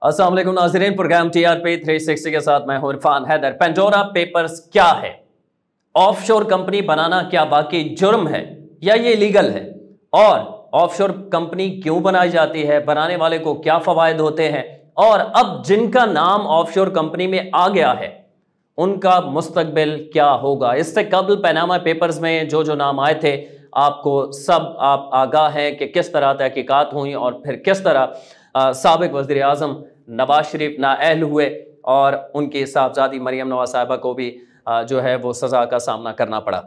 अस्सलाम वालेकुम नाज़रीन, प्रोग्राम टीआरपी 360 के साथ मैं हूं इरफान हैदर। पेंडोरा पेपर्स क्या है? ऑफशोर कंपनी बनाना क्या बाकी जुर्म है या ये लीगल है? और ऑफशोर कंपनी क्यों बनाई जाती है, बनाने वाले को क्या फवायद होते हैं, और अब जिनका नाम ऑफशोर कंपनी में आ गया है उनका मुस्तकबिल क्या होगा? इससे कबल पनामा पेपर्स में जो जो नाम आए थे आपको सब आप आगाह हैं कि किस तरह तहकीकात हुई और फिर किस तरह साबिक वज़ीर आज़म नवाज शरीफ नाअहल हुए और उनकी साहबजादी मरियम नवाज साहिबा को भी जो है वो सज़ा का सामना करना पड़ा।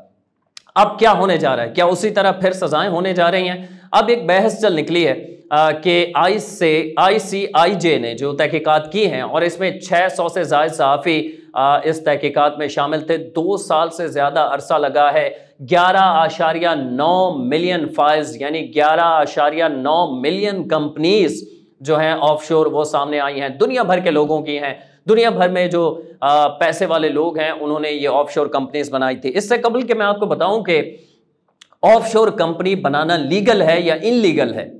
अब क्या होने जा रहा है? क्या उसी तरह फिर सजाएं होने जा रही हैं? अब एक बहस चल निकली है कि ICIJ ने जो तहकीकात की हैं और इसमें 600 से ज़ायद सहाफ़ी इस तहकीकात में शामिल थे। 2 साल से ज़्यादा अरसा लगा है। 11.9 मिलियन फाइल्स यानी 11.9 मिलियन कंपनीज जो हैं ऑफशोर वो सामने आई हैं, दुनिया भर के लोगों की हैं। दुनिया भर में जो पैसे वाले लोग हैं उन्होंने ये ऑफशोर कंपनीज बनाई थी। इससे कबल के मैं आपको बताऊं कि ऑफशोर कंपनी बनाना लीगल है या इनलीगल है,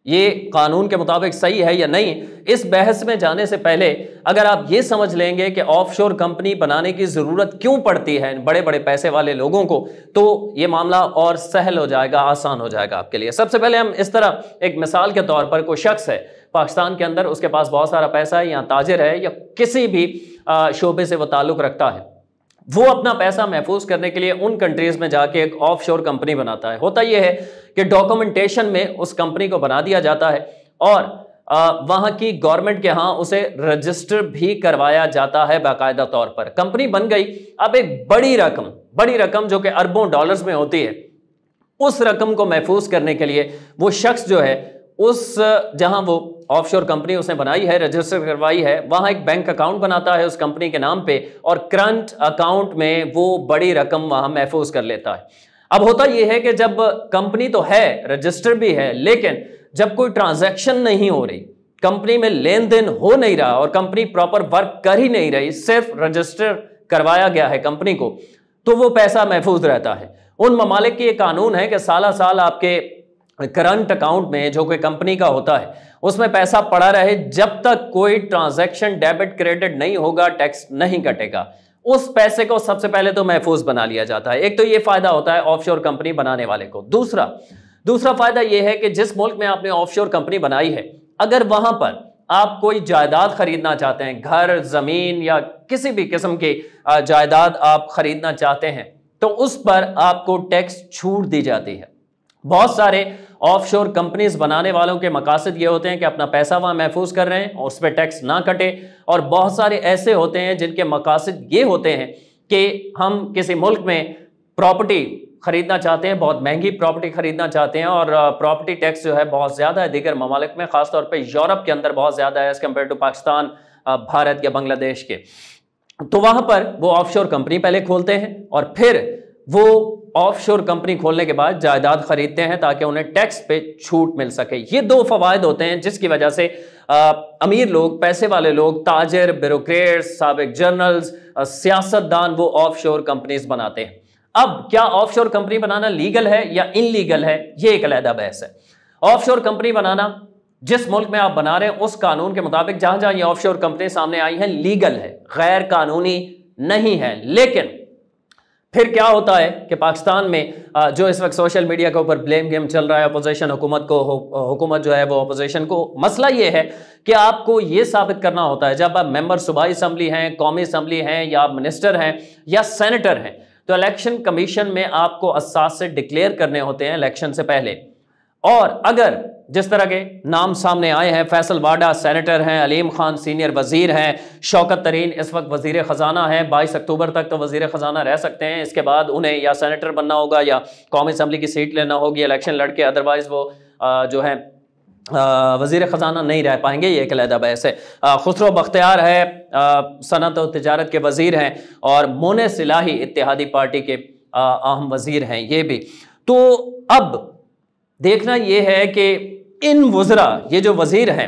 ये कानून के मुताबिक सही है या नहीं, इस बहस में जाने से पहले अगर आप ये समझ लेंगे कि ऑफशोर कंपनी बनाने की ज़रूरत क्यों पड़ती है बड़े बड़े पैसे वाले लोगों को, तो ये मामला और सहल हो जाएगा, आसान हो जाएगा आपके लिए। सबसे पहले हम इस तरह एक मिसाल के तौर पर, कोई शख्स है पाकिस्तान के अंदर, उसके पास बहुत सारा पैसा है या ताजिर है या किसी भी शोबे से वो ताल्लुक़ रखता है, वो अपना पैसा महफूज करने के लिए उन कंट्रीज में जाके एक ऑफशोर कंपनी बनाता है। होता यह है कि डॉक्यूमेंटेशन में उस कंपनी को बना दिया जाता है और वहां की गवर्नमेंट के यहाँ उसे रजिस्टर भी करवाया जाता है बाकायदा तौर पर। कंपनी बन गई। अब एक बड़ी रकम जो कि अरबों डॉलर्स में होती है, उस रकम को महफूज करने के लिए वो शख्स जो है उस जहां वो ऑफशोर कंपनी उसने बनाई है, रजिस्टर करवाई है, वहां एक बैंक अकाउंट बनाता है उस कंपनी के नाम पे और करंट अकाउंट में वो बड़ी रकम वहां महफूज कर लेता है। अब होता यह है कि जब कंपनी तो है, रजिस्टर भी है, लेकिन जब कोई ट्रांजैक्शन नहीं हो रही, कंपनी में लेन देन हो नहीं रहा और कंपनी प्रॉपर वर्क कर ही नहीं रही, सिर्फ रजिस्टर करवाया गया है कंपनी को, तो वो पैसा महफूज रहता है। उन ममालिक की एक कानून है कि साला साल आपके करंट अकाउंट में जो कोई कंपनी का होता है उसमें पैसा पड़ा रहे, जब तक कोई ट्रांजैक्शन डेबिट क्रेडिट नहीं होगा, टैक्स नहीं कटेगा। उस पैसे को सबसे पहले तो महफूज बना लिया जाता है। एक तो ये फायदा होता है ऑफशोर कंपनी बनाने वाले को। दूसरा फायदा यह है कि जिस मुल्क में आपने ऑफशोर कंपनी बनाई है, अगर वहां पर आप कोई जायदाद खरीदना चाहते हैं, घर, जमीन या किसी भी किस्म की जायदाद आप खरीदना चाहते हैं, तो उस पर आपको टैक्स छूट दी जाती है। बहुत सारे ऑफशोर कंपनीज बनाने वालों के मकासद ये होते हैं कि अपना पैसा वहां महफूज कर रहे हैं और उस पर टैक्स ना कटे, और बहुत सारे ऐसे होते हैं जिनके मकासद ये होते हैं कि हम किसी मुल्क में प्रॉपर्टी खरीदना चाहते हैं, बहुत महंगी प्रॉपर्टी खरीदना चाहते हैं और प्रॉपर्टी टैक्स जो है बहुत ज़्यादा है दीगर ममालिक में, ख़ासतौर पर यूरोप के अंदर बहुत ज़्यादा है as compare to Pakistan, Bharat या बांग्लादेश के। तो वहाँ पर वो ऑफशोर कंपनी पहले खोलते हैं और फिर वो ऑफशोर कंपनी खोलने के बाद जायदाद खरीदते हैं ताकि उन्हें टैक्स पे छूट मिल सके। ये 2 फवायद होते हैं जिसकी वजह से अमीर लोग, पैसे वाले लोग, ताजिर, ब्यूरोक्रेट्स, साबिक जर्नल्स, सियासतदान वो ऑफशोर कंपनीज बनाते हैं। अब क्या ऑफशोर कंपनी बनाना लीगल है या इनलीगल है, ये एक अलग बहस है। ऑफशोर कंपनी बनाना जिस मुल्क में आप बना रहे हैं उस कानून के मुताबिक जहां जहां ये ऑफशोर कंपनी सामने आई है लीगल है, गैर कानूनी नहीं है। लेकिन फिर क्या होता है कि पाकिस्तान में जो इस वक्त सोशल मीडिया के ऊपर ब्लेम गेम चल रहा है अपोजिशन हुकूमत को, हुकूमत जो है वो अपोजिशन को, मसला ये है कि आपको ये साबित करना होता है, जब आप मेंबर सूबाई असम्बली हैं, कौमी असम्बली हैं या आप मिनिस्टर हैं या सेनेटर हैं, तो इलेक्शन कमीशन में आपको असासे डिक्लेयर करने होते हैं इलेक्शन से पहले। और अगर जिस तरह के नाम सामने आए हैं, फैसल वाडा सेनेटर हैं, अलीम खान सीनियर वजीर हैं, शौकत तरीन इस वक्त वजीर ख़जाना हैं, 22 अक्टूबर तक तो वजीर ख़जाना रह सकते हैं, इसके बाद उन्हें या सेनेटर बनना होगा या कौमी असम्बली की सीट लेना होगी इलेक्शन लड़के, अदरवाइज़ वो जो है वजीर ख़जाना नहीं रह पाएंगे, ये एक अलग बहस है। खुसरो बख्तियार है, सनत और तिजारत के वजीर हैं, और मोनेस इलाही इत्तेहादी पार्टी के अहम वजीर हैं ये भी। तो अब देखना यह है कि इन वज़रा, ये जो वजीर हैं,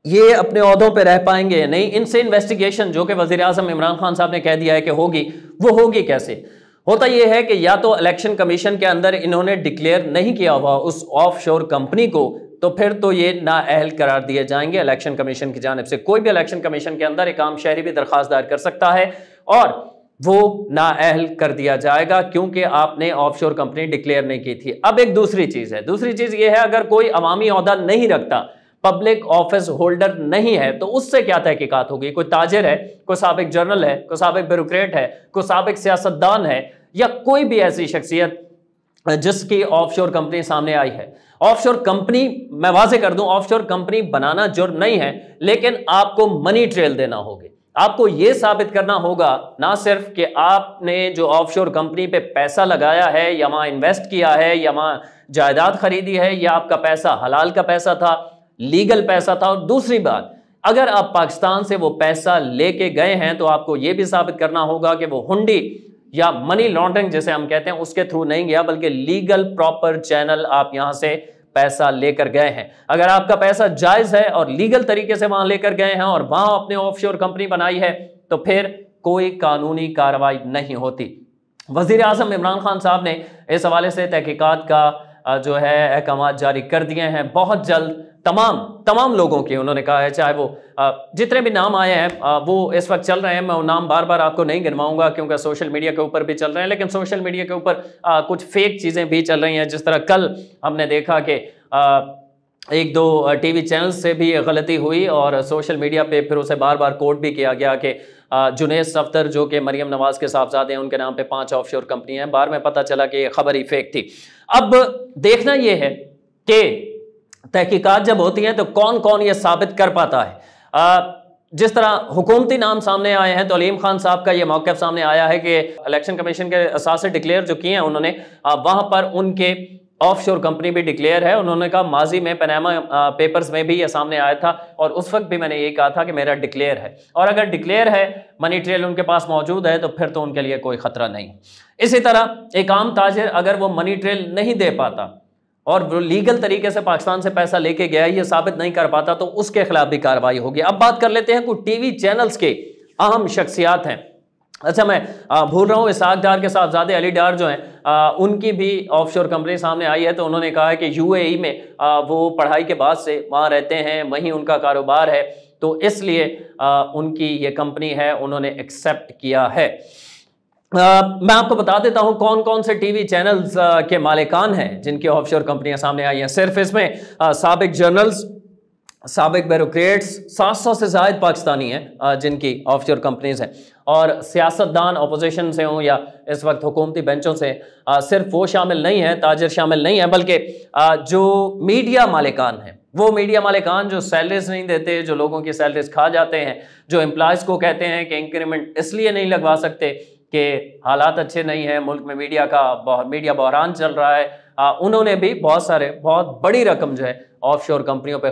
ये अपने ओहदों पे रह पाएंगे या नहीं। इनसे इन्वेस्टिगेशन जो कि वज़ीर आज़म इमरान खान साहब ने कह दिया है कि होगी, वो होगी कैसे? होता यह है कि या तो इलेक्शन कमीशन के अंदर इन्होंने डिक्लेयर नहीं किया हुआ उस ऑफशोर कंपनी को तो फिर तो ये नाअहल करार दिए जाएंगे इलेक्शन कमीशन की जानिब से। कोई भी इलेक्शन कमीशन के अंदर एक आम शहरी भी दरखास्त दायर कर सकता है और वो नाअहल कर दिया जाएगा, क्योंकि आपने ऑफशोर कंपनी डिक्लेयर नहीं की थी। अब एक दूसरी चीज है, दूसरी चीज ये है, अगर कोई अवामी ओहदा नहीं रखता, पब्लिक ऑफिस होल्डर नहीं है, तो उससे क्या तहकीकात होगी? कोई ताजिर है, कोई साबिक जर्नल है, कोई साबिक ब्यूरोक्रेट है, कोई साबिक सियासतदान है, या कोई भी ऐसी शख्सियत जिसकी ऑफशोर कंपनी सामने आई है। ऑफशोर कंपनी, मैं वाजे कर दूं, ऑफशोर कंपनी बनाना जुर्म नहीं है, लेकिन आपको मनी ट्रेल देना होगी। आपको यह साबित करना होगा ना सिर्फ कि आपने जो ऑफशोर कंपनी पे पैसा लगाया है या वहां इन्वेस्ट किया है या वहां जायदाद खरीदी है, या आपका पैसा हलाल का पैसा था, लीगल पैसा था, और दूसरी बात, अगर आप पाकिस्तान से वो पैसा लेके गए हैं तो आपको यह भी साबित करना होगा कि वो हुंडी या मनी लॉन्ड्रिंग जैसे हम कहते हैं उसके थ्रू नहीं गया, बल्कि लीगल प्रॉपर चैनल आप यहां से पैसा लेकर गए हैं। अगर आपका पैसा जायज है और लीगल तरीके से वहां लेकर गए हैं और वहां अपने ऑफशोर कंपनी बनाई है, तो फिर कोई कानूनी कार्रवाई नहीं होती। वजीर आजम इमरान खान साहब ने इस हवाले से तहकीकात का जो है अहकाम जारी कर दिए हैं। बहुत जल्द तमाम लोगों की उन्होंने कहा है, चाहे वो जितने भी नाम आए हैं वो इस वक्त चल रहे हैं, मैं वो नाम बार बार आपको नहीं गिनवाऊंगा क्योंकि सोशल मीडिया के ऊपर भी चल रहे हैं, लेकिन सोशल मीडिया के ऊपर कुछ फेक चीज़ें भी चल रही हैं। जिस तरह कल हमने देखा कि एक दो टीवी चैनल से भी गलती हुई और सोशल मीडिया पे फिर उसे बार बार कोट भी किया गया कि जुनैद सफ्दर जो कि मरियम नवाज के साहबजादे हैं, उनके नाम पे 5 ऑफशोर कंपनी हैं। बाद में पता चला कि ये खबर ही फेक थी। अब देखना यह है कि तहकीकात जब होती हैं तो कौन कौन ये साबित कर पाता है। जिस तरह हुकूमती नाम सामने आए हैं तो अलीम खान साहब का ये मौक़िफ़ सामने आया है कि इलेक्शन कमीशन के असास से डिक्लेयर जो किए हैं उन्होंने, वहाँ पर उनके ऑफशोर कंपनी भी डिक्लेयर है। उन्होंने कहा माजी में पनामा पेपर्स में भी ये सामने आया था और उस वक्त भी मैंने ये कहा था कि मेरा डिक्लेयर है, और अगर डिक्लेयर है, मनी ट्रेल उनके पास मौजूद है, तो फिर तो उनके लिए कोई खतरा नहीं। इसी तरह एक आम ताजिर अगर वो मनी ट्रेल नहीं दे पाता और वो लीगल तरीके से पाकिस्तान से पैसा लेके गया, ये साबित नहीं कर पाता, तो उसके खिलाफ भी कार्रवाई होगी। अब बात कर लेते हैं कुछ टीवी चैनल्स के अहम शख्सियात हैं। अच्छा, मैं भूल रहा हूँ, इसाक डार के साहबजादे अली डार जो हैं, उनकी भी ऑफशोर कंपनी सामने आई है। तो उन्होंने कहा है कि यूएई में वो पढ़ाई के बाद से वहाँ रहते हैं, वहीं उनका कारोबार है, तो इसलिए उनकी ये कंपनी है, उन्होंने एक्सेप्ट किया है। मैं आपको बता देता हूं कौन कौन से टीवी चैनल्स के मालिकान हैं जिनकी ऑफशोर कंपनियां सामने आई हैं। सिर्फ इसमें साबिक जर्नल्स, साबिक ब्यूरोक्रेट्स, 700 से ज़ायद पाकिस्तानी हैं जिनकी ऑफशोर कंपनीज हैं, और सियासतदान अपोजिशन से हों या इस वक्त हुकूमती बेंचों से, सिर्फ वो शामिल नहीं है, ताजिर शामिल नहीं है, बल्कि जो मीडिया मालिकान हैं, वो मीडिया मालिकान जो सैलरीज नहीं देते, जो लोगों की सैलरीज खा जाते हैं, जो एम्प्लॉयज़ को कहते हैं कि इंक्रीमेंट इसलिए नहीं लगवा सकते कि हालात अच्छे नहीं है, मुल्क में मीडिया बहरान चल रहा है, उन्होंने भी बहुत बड़ी रकम जो है ऑफशोर कंपनियों पे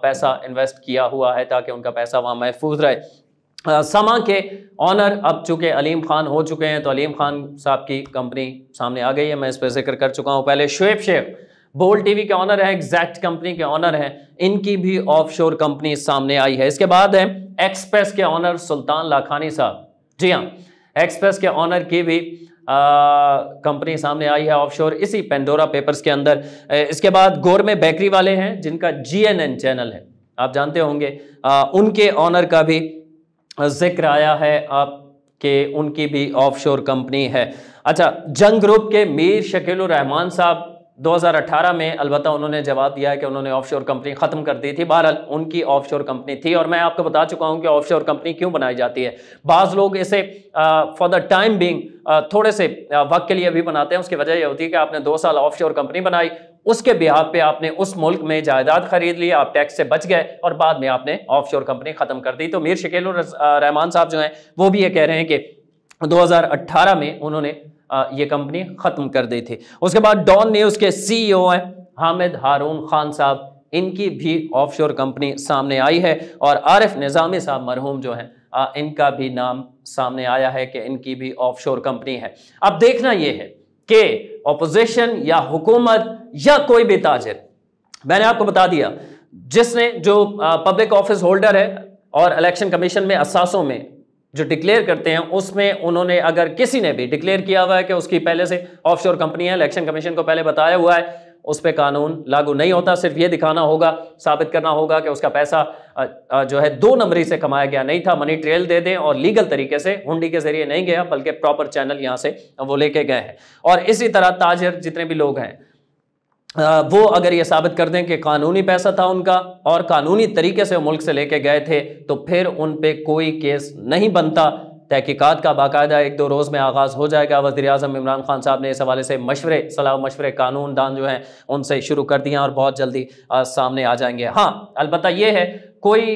पैसा इन्वेस्ट किया हुआ है ताकि उनका पैसा वहाँ महफूज रहे। समा के ऑनर अब चूँकि अलीम खान हो चुके हैं, तो अलीम खान साहब की कंपनी सामने आ गई है, मैं इस पर जिक्र कर चुका हूँ पहले। शुएब शेख बोल्ड टीवी के ऑनर हैं, एग्जैक्ट कंपनी के ऑनर हैं, इनकी भी ऑफशोर कंपनी सामने आई है। इसके बाद है एक्सप्रेस के ऑनर सुल्तान लाखानी साहब। जी हाँ, एक्सप्रेस के ऑनर की भी कंपनी सामने आई है ऑफशोर, इसी पेंडोरा पेपर्स के अंदर। इसके बाद गोरमे बेकरी वाले हैं जिनका GNN चैनल है, आप जानते होंगे, उनके ऑनर का भी जिक्र आया है कि उनकी भी ऑफशोर कंपनी है। अच्छा, जंग ग्रुप के मीर शकीलुर रहमान साहब 2018 में अलबत्ता उन्होंने जवाब दिया है कि उन्होंने ऑफशोर कंपनी ख़त्म कर दी थी। बहरहाल उनकी ऑफशोर कंपनी थी, और मैं आपको बता चुका हूं कि ऑफशोर कंपनी क्यों बनाई जाती है। बाज़ लोग इसे फॉर द टाइम बिंग थोड़े से वक्त के लिए भी बनाते हैं। उसकी वजह यह होती है कि आपने 2 साल ऑफशोर कंपनी बनाई, उसके बिहाफ पे आपने उस मुल्क में जायदाद खरीद ली, आप टैक्स से बच गए, और बाद में आपने ऑफशोर कंपनी ख़त्म कर दी। तो मीर शकीलुर रहमान साहब जो हैं वो भी ये कह रहे हैं कि 2018 में उन्होंने ये कंपनी ख़त्म कर दी थी। उसके बाद डॉन न्यूज़ के CEO हैं हामिद हारून खान साहब, इनकी भी ऑफशोर कंपनी सामने आई है, और आरिफ निज़ामी साहब मरहूम जो हैं, इनका भी नाम सामने आया है कि इनकी भी ऑफशोर कंपनी है। अब देखना यह है कि अपोजिशन या हुकूमत या कोई भी ताजिर, मैंने आपको बता दिया, जिसने जो पब्लिक ऑफिस होल्डर है और इलेक्शन कमीशन में असासों में जो डिक्लेयर करते हैं, उसमें उन्होंने अगर किसी ने भी डिक्लेयर किया हुआ है कि उसकी पहले से ऑफशोर कंपनी है, इलेक्शन कमीशन को पहले बताया हुआ है, उस पर कानून लागू नहीं होता। सिर्फ ये दिखाना होगा, साबित करना होगा कि उसका पैसा जो है 2 नंबरी से कमाया गया नहीं था, मनी ट्रेल दे दें और लीगल तरीके से, हुंडी के जरिए नहीं गया बल्कि प्रॉपर चैनल यहां से वो लेके गए हैं। और इसी तरह ताजिर जितने भी लोग हैं वो अगर ये साबित कर दें कि कानूनी पैसा था उनका और कानूनी तरीके से मुल्क से लेके गए थे, तो फिर उन पे कोई केस नहीं बनता। तहकीकात का बाकायदा 1-2 रोज़ में आगाज़ हो जाएगा। वज़ीर-ए-आज़म इमरान खान साहब ने इस हवाले से सलाह मशवरे कानूनदान जो हैं उनसे शुरू कर दिया और बहुत जल्दी सामने आ जाएंगे। हाँ, अलबत्ता ये है कोई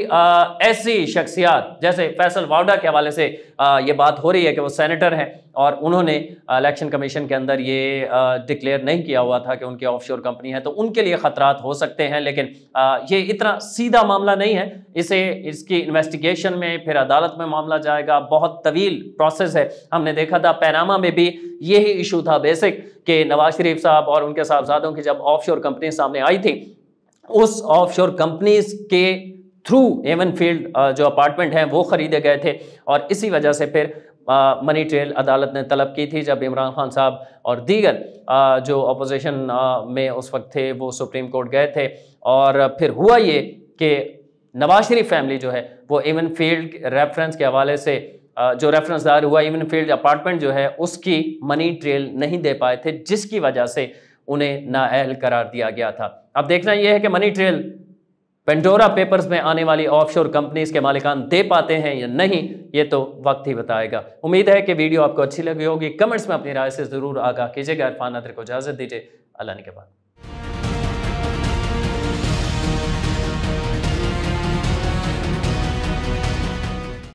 ऐसी शख्सियात जैसे फैसल वावडा के हवाले से ये बात हो रही है कि वो सेनेटर हैं और उन्होंने इलेक्शन कमीशन के अंदर ये डिक्लेयर नहीं किया हुआ था कि उनकी ऑफशोर कंपनी है, तो उनके लिए ख़तरात हो सकते हैं। लेकिन ये इतना सीधा मामला नहीं है, इसकी इन्वेस्टिगेशन में फिर अदालत में मामला जाएगा, बहुत तवील प्रोसेस है। हमने देखा था पैनामा में भी यही इशू था बेसिक कि नवाज शरीफ साहब और उनके साहबजादों की जब ऑफशोर कंपनी सामने आई थी, उस ऑफशोर कंपनीज के थ्रू एवन फील्ड जो अपार्टमेंट हैं वो खरीदे गए थे और इसी वजह से फिर मनी ट्रेल अदालत ने तलब की थी जब इमरान खान साहब और दीगर जो अपोजिशन में उस वक्त थे वो सुप्रीम कोर्ट गए थे। और फिर हुआ ये कि नवाज शरीफ फैमिली जो है वो एवन फील्ड रेफरेंस के हवाले से जो रेफरेंस दायर हुआ, एवन फील्ड अपार्टमेंट जो है उसकी मनी ट्रेल नहीं दे पाए थे, जिसकी वजह से उन्हें नाअहल करार दिया गया था। अब देखना यह है कि मनी ट्रेल पेंडोरा पेपर्स में आने वाली ऑफशोर कंपनीज के मालिकान दे पाते हैं या नहीं, ये तो वक्त ही बताएगा। उम्मीद है कि वीडियो आपको अच्छी लगी होगी। कमेंट्स में अपनी राय से जरूर आगाह कीजिएगा। इरफान नादिर को इजाजत दीजिए। अल्लाह ने के बाद।